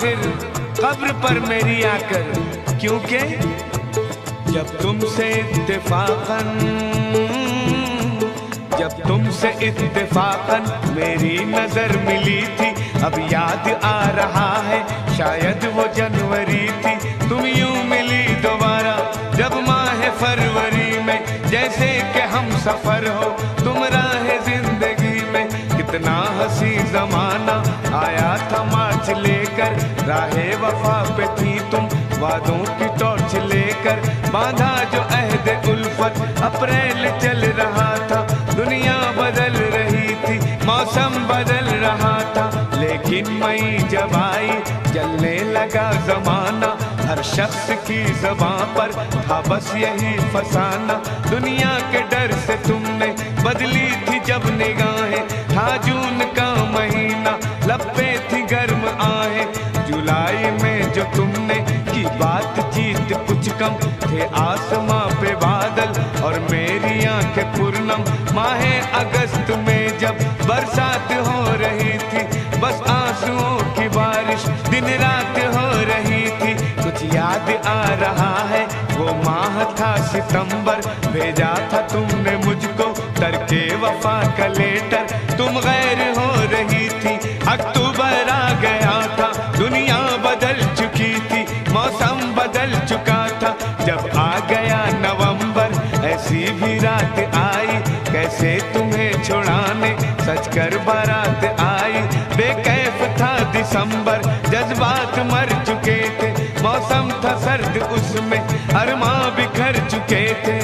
आखिर कब्र पर मेरी आकर, क्योंकि जब तुमसे इत्तेफाकन मेरी नजर मिली थी, अब याद आ रहा है शायद वो जनवरी थी। तुम यूं मिली दोबारा जब माह फरवरी में, जैसे कि हम सफर हो तुम राह जिंदगी में। कितना हंसी जमाना आया था मार्च लेकर, राहे वफा पे थी तुम वादों की टॉर्च लेकर। बांधा जो अहद उल्फत अप्रैल चल रहा था, दुनिया बदल रही थी, मौसम बदल रहा था। लेकिन मई जब आई जलने लगा जमाना, हर शख्स की ज़बां पर था बस यही फसाना। दुनिया के डर से तुमने बदली थी जब निगाहें, था जून का महीना लब पे थी गर्म आहें। जुलाई में जो तुमने की बातचीत कुछ कम थे, आसमां पे बादल और मेरी आंखें पूर्णम। माहे अगस्त में जब बरसात हो रही थी, बस आंसुओं की बारिश दिन रात हो रही थी। कुछ याद आ रहा है वो माह था सितंबर, भेजा था तुमने मुझको तरके वफा का लेटर। तुम गैर हो रही थी, अक्टूबर आ गया था, दुनिया बदल चुकी थी, मौसम बदल चुका था। जब आ गया नवंबर ऐसी भी रात आई, कैसे तुम्हें छुड़ाने सच कर बारात आई। बेकैफ था दिसंबर, जज्बात मर चुके थे, मौसम था सर्द उसमें अरमां बिखर चुके थे।